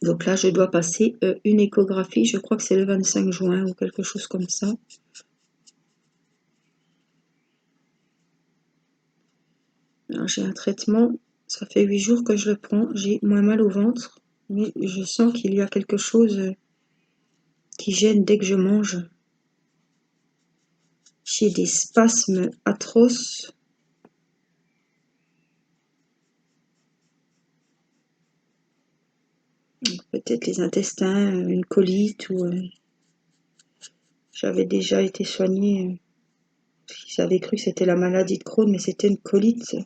Donc là, je dois passer une échographie. Je crois que c'est le 25 juin ou quelque chose comme ça. J'ai un traitement. Ça fait 8 jours que je le prends. J'ai moins mal au ventre. Mais je sens qu'il y a quelque chose qui gêne dès que je mange. J'ai des spasmes atroces. Peut-être les intestins, une colite ou j'avais déjà été soignée. Ils avaient cru que c'était la maladie de Crohn, mais c'était une colite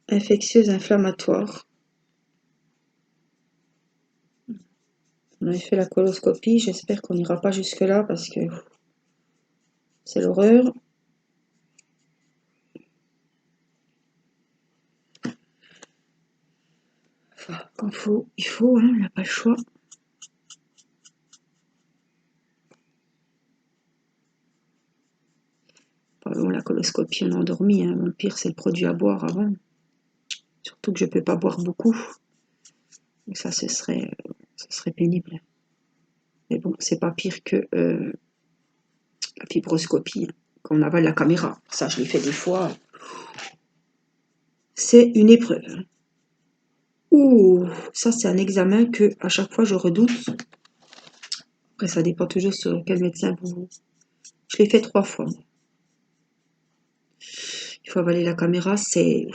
infectieuse inflammatoire. On avait fait la coloscopie, j'espère qu'on n'ira pas jusque-là parce que c'est l'horreur. Enfin, quand il faut, hein, on n'a pas le choix. Bon, la coloscopie, on a endormi, hein. Le pire, c'est le produit à boire avant. Surtout que je ne peux pas boire beaucoup. Donc ça, ce serait pénible. Mais bon, c'est pas pire que la fibroscopie, hein, quand on avale la caméra. Ça, je l'ai fait des fois. C'est une épreuve. Ouh, ça, c'est un examen que à chaque fois je redoute. Après, ça dépend toujours sur quel médecin vous. Je l'ai fait 3 fois. Il faut avaler la caméra, c'est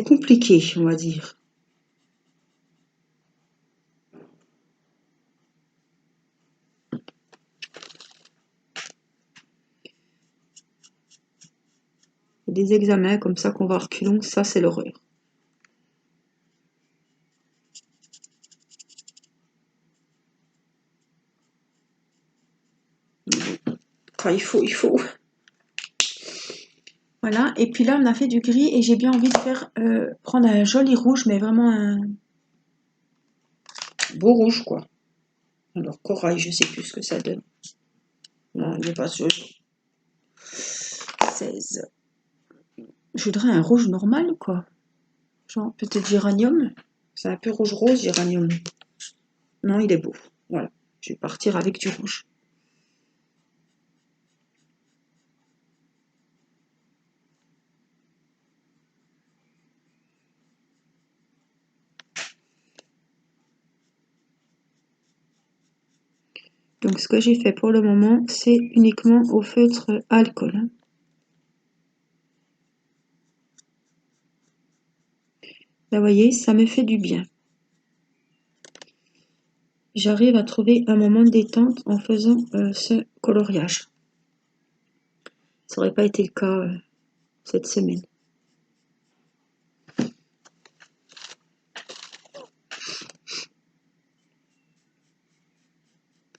compliqué, on va dire. Des examens comme ça qu'on va reculons, ça c'est l'horreur. Quand il faut, il faut. Voilà, et puis là on a fait du gris et j'ai bien envie de faire prendre un joli rouge, mais vraiment un beau rouge quoi. Alors corail, je sais plus ce que ça donne. Non, il n'est pas joli. 16. Je voudrais un rouge normal quoi. Genre peut-être géranium. C'est un peu rouge-rose, géranium. Non, il est beau. Voilà, je vais partir avec du rouge. Donc ce que j'ai fait pour le moment, c'est uniquement au feutre alcool. Là, vous voyez, ça me fait du bien. j'arrive à trouver un moment de détente en faisant ce coloriage. Ça n'aurait pas été le cas cette semaine.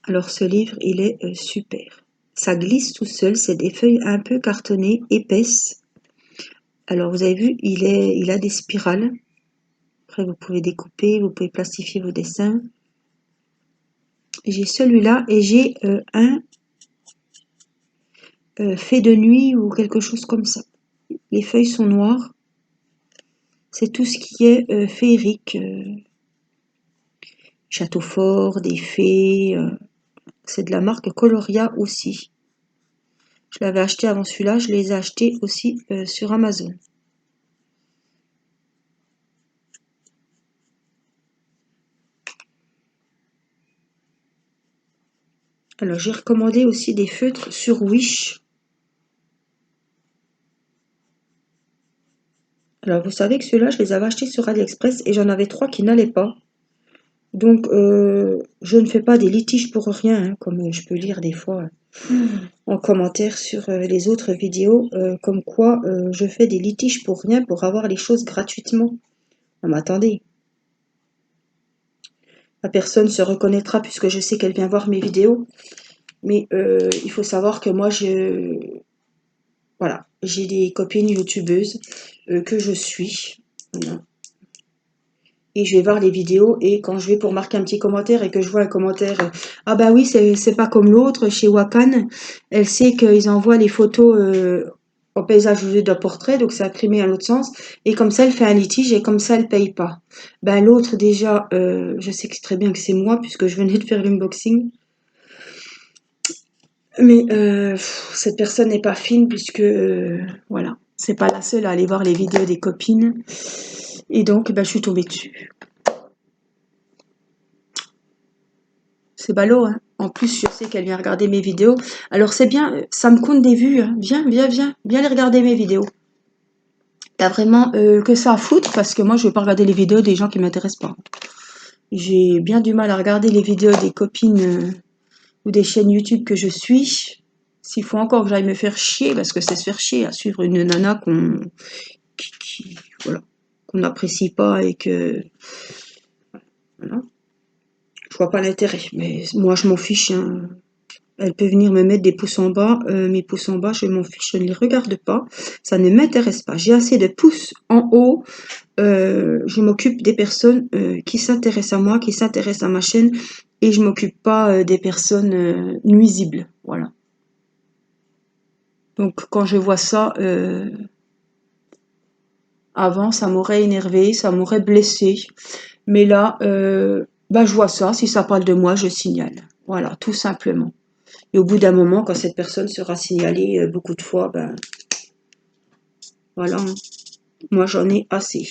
Alors ce livre, il est super. Ça glisse tout seul, c'est des feuilles un peu cartonnées, épaisses. Alors vous avez vu, il a des spirales. Après vous pouvez découper, vous pouvez plastifier vos dessins. J'ai celui-là et j'ai un fait de nuit ou quelque chose comme ça. Les feuilles sont noires. C'est tout ce qui est féerique. Château fort, des fées. C'est de la marque Coloria aussi. Je l'avais acheté avant celui-là, je les ai achetés aussi sur Amazon. Alors j'ai recommandé aussi des feutres sur Wish. Alors vous savez que ceux-là, je les avais achetés sur AliExpress et j'en avais 3 qui n'allaient pas. Donc je ne fais pas des litiges pour rien, hein, comme je peux lire des fois en commentaire sur les autres vidéos, comme quoi je fais des litiges pour rien pour avoir les choses gratuitement. Non mais attendez, la personne se reconnaîtra puisque je sais qu'elle vient voir mes vidéos. Mais il faut savoir que moi, voilà, j'ai des copines youtubeuses que je suis. Voilà. Et je vais voir les vidéos et quand je vais pour marquer un petit commentaire et que je vois un commentaire, ah bah oui, c'est pas comme l'autre chez Wakan, elle sait qu'ils envoient les photos en paysage au lieu d'un portrait, donc c'est imprimé à l'autre sens, et comme ça elle fait un litige et comme ça elle paye pas. Ben l'autre déjà, je sais que très bien que c'est moi puisque je venais de faire l'unboxing. Mais cette personne n'est pas fine puisque voilà, c'est pas la seule à aller voir les vidéos des copines. Et donc, je suis tombée dessus. C'est ballot, hein. En plus, je sais qu'elle vient regarder mes vidéos. Alors c'est bien, ça me compte des vues, hein. Viens, viens, viens, viens aller regarder mes vidéos. T'as vraiment que ça à foutre parce que moi, je vais pas regarder les vidéos des gens qui m'intéressent pas. J'ai bien du mal à regarder les vidéos des copines ou des chaînes YouTube que je suis. S'il faut encore que j'aille me faire chier, parce que c'est se faire chier à suivre une nana voilà, qu'on n'apprécie pas et que voilà, je vois pas l'intérêt. Mais moi je m'en fiche, hein. Elle peut venir me mettre des pouces en bas, mes pouces en bas, je m'en fiche, je ne les regarde pas, ça ne m'intéresse pas. J'ai assez de pouces en haut. Je m'occupe des personnes qui s'intéressent à moi, qui s'intéressent à ma chaîne, et je m'occupe pas des personnes nuisibles. Voilà. Donc quand je vois ça, avant ça m'aurait énervé, ça m'aurait blessé. Mais là, je vois ça, si ça parle de moi, je signale. Voilà, tout simplement. Et au bout d'un moment, quand cette personne sera signalée beaucoup de fois, voilà, hein. Moi j'en ai assez.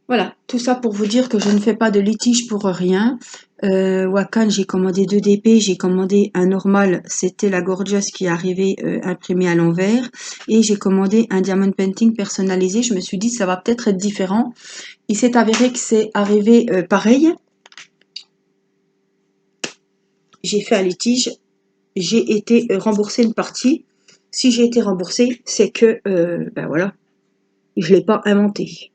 Voilà, tout ça pour vous dire que je ne fais pas de litige pour rien. Wakan, j'ai commandé 2 DP, j'ai commandé un normal, c'était la Gorgeous qui est arrivée imprimée à l'envers. Et j'ai commandé un Diamond Painting personnalisé. Je me suis dit, ça va peut-être être différent. Il s'est avéré que c'est arrivé pareil. J'ai fait un litige, j'ai été remboursée une partie. Si j'ai été remboursée, c'est que, voilà, je ne l'ai pas inventé.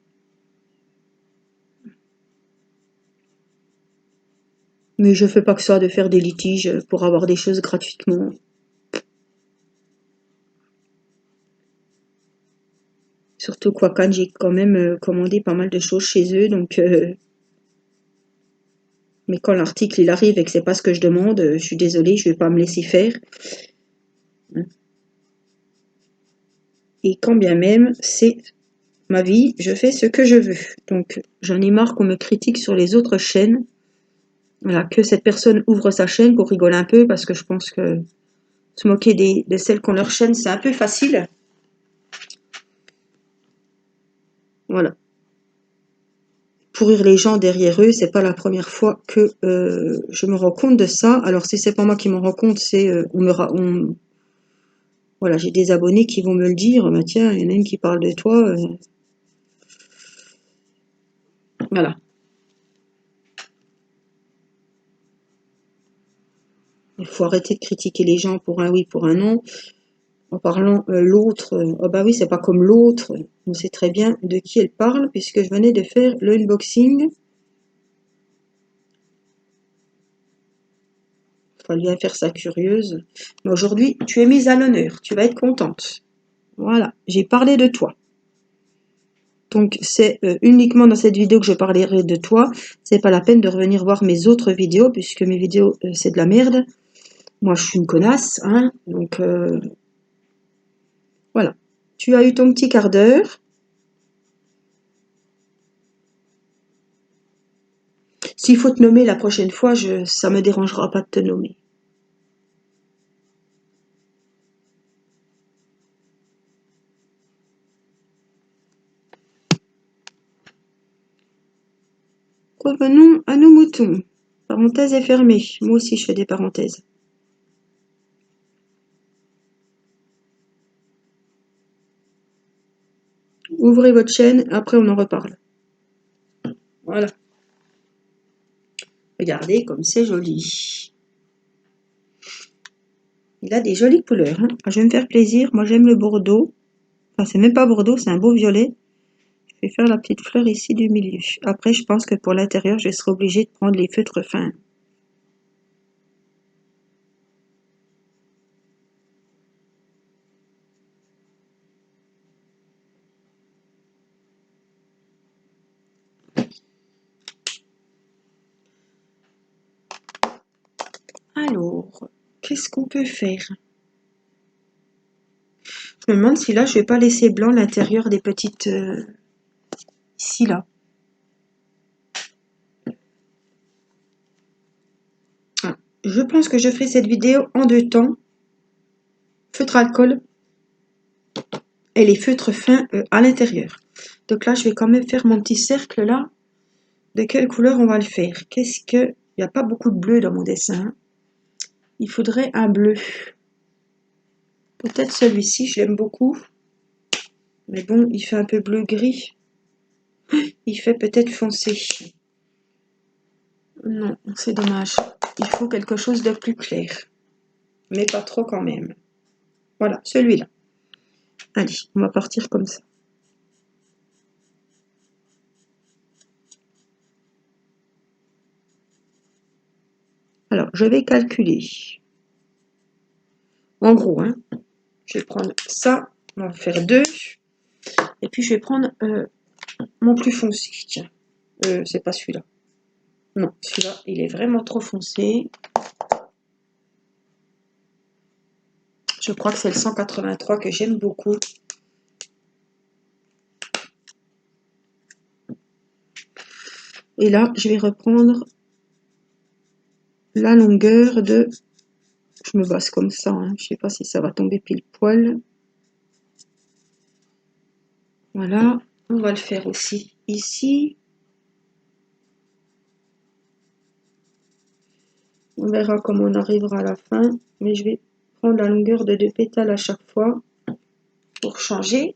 Mais je fais pas que ça de faire des litiges pour avoir des choses gratuitement. Surtout Quacan, j'ai quand même commandé pas mal de choses chez eux, donc mais quand l'article il arrive et que c'est pas ce que je demande, je suis désolée, je vais pas me laisser faire. Et quand bien même c'est ma vie, je fais ce que je veux. Donc j'en ai marre qu'on me critique sur les autres chaînes. Voilà, que cette personne ouvre sa chaîne pour rigoler un peu, parce que je pense que se moquer de celles qui ont leur chaîne, c'est un peu facile. Voilà. Pourrir les gens derrière eux, c'est pas la première fois que je me rends compte de ça. Alors si c'est pas moi qui m'en rends compte, c'est voilà, j'ai des abonnés qui vont me le dire. Bah, tiens, il y en a une qui parle de toi. Voilà. faut arrêter de critiquer les gens pour un oui, pour un non. En parlant l'autre, oh bah oui, c'est pas comme l'autre. On sait très bien de qui elle parle, puisque je venais de faire le unboxing. Fallait bien faire ça curieuse. Mais aujourd'hui, tu es mise à l'honneur. Tu vas être contente. Voilà, j'ai parlé de toi. Donc, c'est uniquement dans cette vidéo que je parlerai de toi. C'est pas la peine de revenir voir mes autres vidéos, puisque mes vidéos, c'est de la merde. Moi, je suis une connasse, hein. Donc, voilà. Tu as eu ton petit quart d'heure. S'il faut te nommer la prochaine fois, ça me dérangera pas de te nommer. Revenons à nos moutons. Parenthèse est fermée. Moi aussi, je fais des parenthèses. Ouvrez votre chaîne, après on en reparle. Voilà. Regardez comme c'est joli. Il a des jolies couleurs. Hein. Je vais me faire plaisir. Moi, j'aime le bordeaux. Enfin, c'est même pas bordeaux, c'est un beau violet. Je vais faire la petite fleur ici du milieu. Après, je pense que pour l'intérieur, je serai obligée de prendre les feutres fins. Alors, qu'est-ce qu'on peut faire? Je me demande si là, je vais pas laisser blanc l'intérieur des petites... ici, là. Ah, je pense que je ferai cette vidéo en 2 temps. Feutre alcool et les feutres fins à l'intérieur. Donc là, je vais quand même faire mon petit cercle là. De quelle couleur on va le faire? Qu'est-ce que... Il n'y a pas beaucoup de bleu dans mon dessin. Il faudrait un bleu. Peut-être celui-ci, je l'aime beaucoup. Mais bon, il fait un peu bleu-gris. Il fait peut-être foncé. Non, c'est dommage. Il faut quelque chose de plus clair. Mais pas trop quand même. Voilà, celui-là. Allez, on va partir comme ça. Alors, je vais calculer. En gros, hein, je vais prendre ça. On va faire 2. Et puis, je vais prendre mon plus foncé. Tiens, c'est pas celui-là. Non, celui-là, il est vraiment trop foncé. Je crois que c'est le 183 que j'aime beaucoup. Et là, je vais reprendre la longueur de... Je me base comme ça, hein. Je ne sais pas si ça va tomber pile poil. Voilà, on va le faire aussi ici. On verra comment on arrivera à la fin. Mais je vais prendre la longueur de 2 pétales à chaque fois pour changer.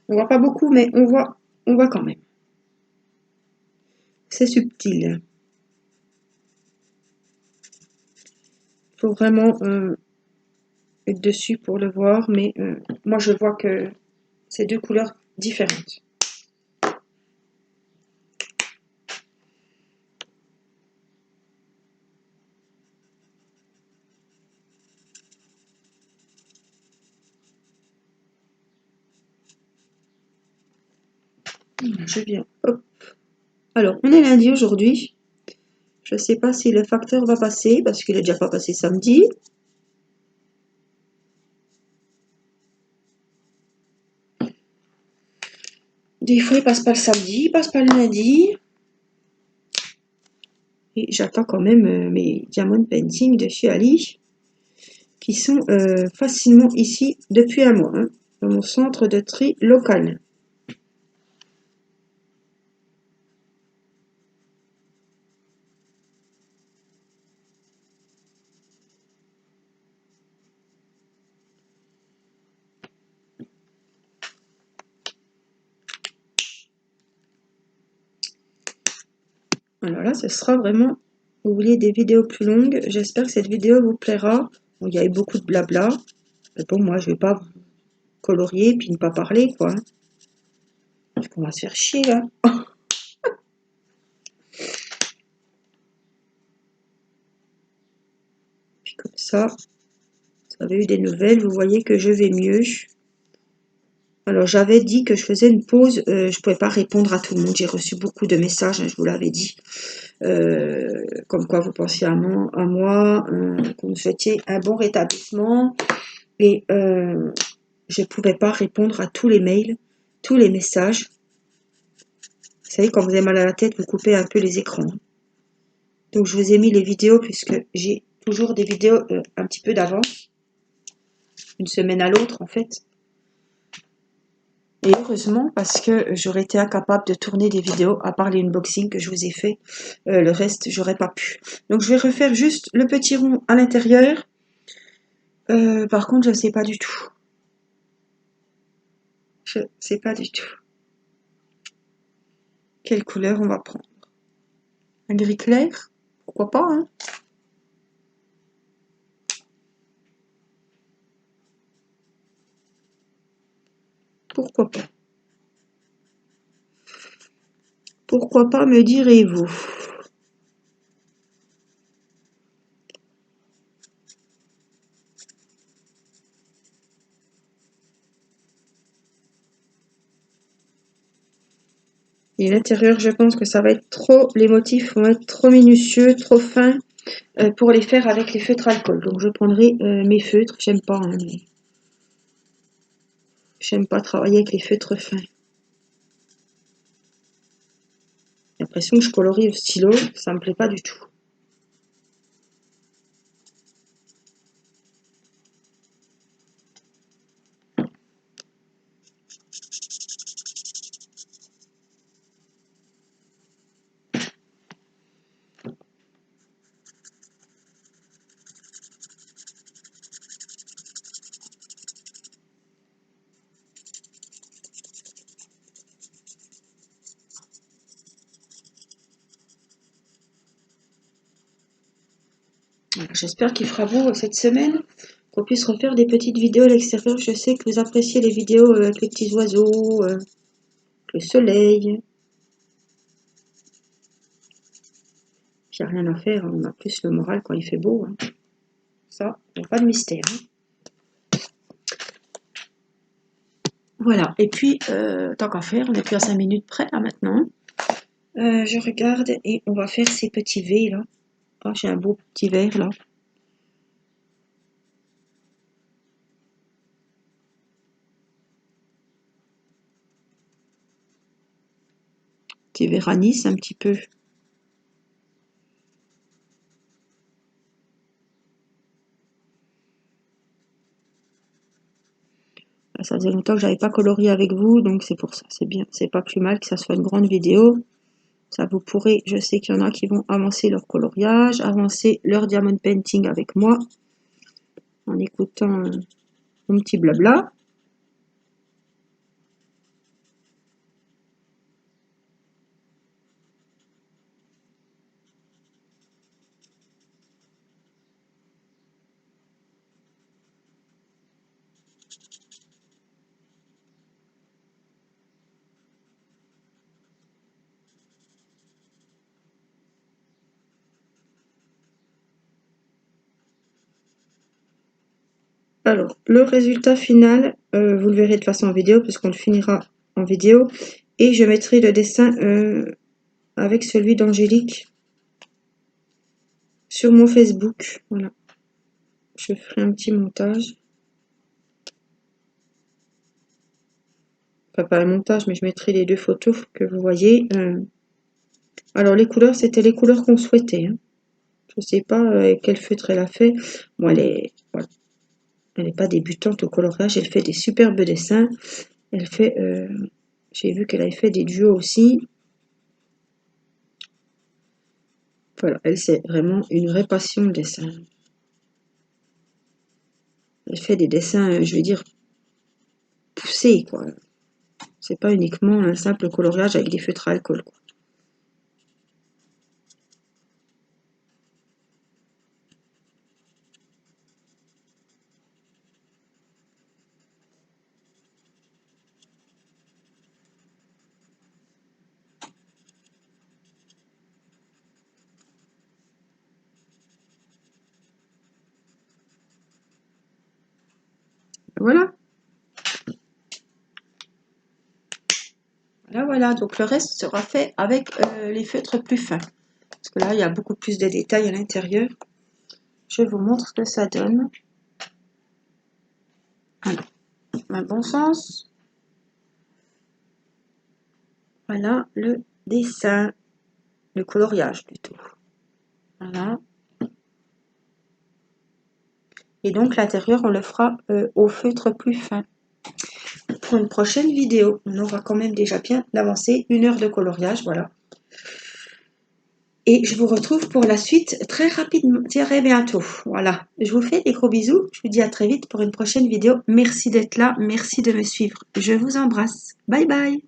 On voit pas beaucoup, mais on voit quand même. C'est subtil. Il faut vraiment être dessus pour le voir, mais moi je vois que c'est 2 couleurs différentes. Je viens, hop. Alors, on est lundi aujourd'hui. Je ne sais pas si le facteur va passer, parce qu'il n'est déjà pas passé samedi. Des fois, il passe pas le samedi, il passe pas le lundi. Et j'attends quand même mes diamond painting de chez Ali, qui sont facilement ici depuis un mois, hein, dans mon centre de tri local. Alors là, ce sera vraiment, vous vouliez des vidéos plus longues. J'espère que cette vidéo vous plaira. Bon, il y a eu beaucoup de blabla. Mais bon, moi, je vais pas vous colorier puis ne pas parler, quoi. Parce qu'on va se faire chier, là. Puis comme ça, vous avez eu des nouvelles. Vous voyez que je vais mieux. Alors, j'avais dit que je faisais une pause. Je pouvais pas répondre à tout le monde. J'ai reçu beaucoup de messages, hein, je vous l'avais dit. Comme quoi vous pensiez à moi, que vous souhaitiez un bon rétablissement. Et je ne pouvais pas répondre à tous les mails, tous les messages. Vous savez, quand vous avez mal à la tête, vous coupez un peu les écrans. Donc, je vous ai mis les vidéos puisque j'ai toujours des vidéos un petit peu d'avance. Une semaine à l'autre, en fait. Et heureusement, parce que j'aurais été incapable de tourner des vidéos, à part les unboxings que je vous ai fait. Le reste, j'aurais pas pu. Donc, je vais refaire juste le petit rond à l'intérieur. Par contre, je ne sais pas du tout. Je ne sais pas du tout. Quelle couleur on va prendre? Un gris clair? Pourquoi pas, hein? Pourquoi pas? Pourquoi pas, me direz-vous? Et l'intérieur, je pense que ça va être trop, les motifs vont être trop minutieux, trop fins pour les faire avec les feutres alcool. Donc je prendrai mes feutres, j'aime pas, hein, j'aime pas travailler avec les feutres fins. J'ai l'impression que je colorie au stylo, ça me plaît pas du tout. J'espère qu'il fera beau cette semaine, qu'on puisse refaire des petites vidéos à l'extérieur. Je sais que vous appréciez les vidéos avec les petits oiseaux, le soleil. Il n'y a rien à faire, on a plus le moral quand il fait beau. Hein. Ça, il n'y a pas de mystère. Hein. Voilà, et puis, tant qu'à faire, on est plus à 5 minutes près là maintenant. Je regarde et on va faire ces petits V là. Ah, j'ai un beau petit verre là. Petit verre anis un petit peu. Ça faisait longtemps que j'avais pas colorié avec vous, donc c'est pour ça, c'est bien. C'est pas plus mal que ça soit une grande vidéo. Ça vous pourrez, je sais qu'il y en a qui vont avancer leur coloriage, avancer leur diamond painting avec moi, en écoutant mon petit blabla. Alors, le résultat final, vous le verrez de toute façon en vidéo, puisqu'on le finira en vidéo. Et je mettrai le dessin avec celui d'Angélique sur mon Facebook. Voilà. Je ferai un petit montage. Enfin, pas un montage, mais je mettrai les deux photos que vous voyez. Alors, les couleurs, c'était les couleurs qu'on souhaitait. Hein. Je ne sais pas quel feutre elle a fait. Bon, voilà. Elle n'est pas débutante au coloriage. Elle fait des superbes dessins. Elle fait... j'ai vu qu'elle avait fait des duos aussi. Voilà, elle, c'est vraiment une vraie passion de dessin. Elle fait des dessins, je vais dire, poussés, quoi. C'est pas uniquement un simple coloriage avec des feutres à alcool, quoi. Voilà. Là, voilà. Donc, le reste sera fait avec les feutres plus fins. Parce que là, il y a beaucoup plus de détails à l'intérieur. Je vous montre ce que ça donne. Voilà. Un bon sens. Voilà le dessin. Le coloriage plutôt. Voilà. Et donc l'intérieur, on le fera au feutre plus fin. Pour une prochaine vidéo, on aura quand même déjà bien avancé, 1 heure de coloriage, voilà. Et je vous retrouve pour la suite très rapidement, très bientôt. Voilà, je vous fais des gros bisous, je vous dis à très vite pour une prochaine vidéo. Merci d'être là, merci de me suivre. Je vous embrasse. Bye bye.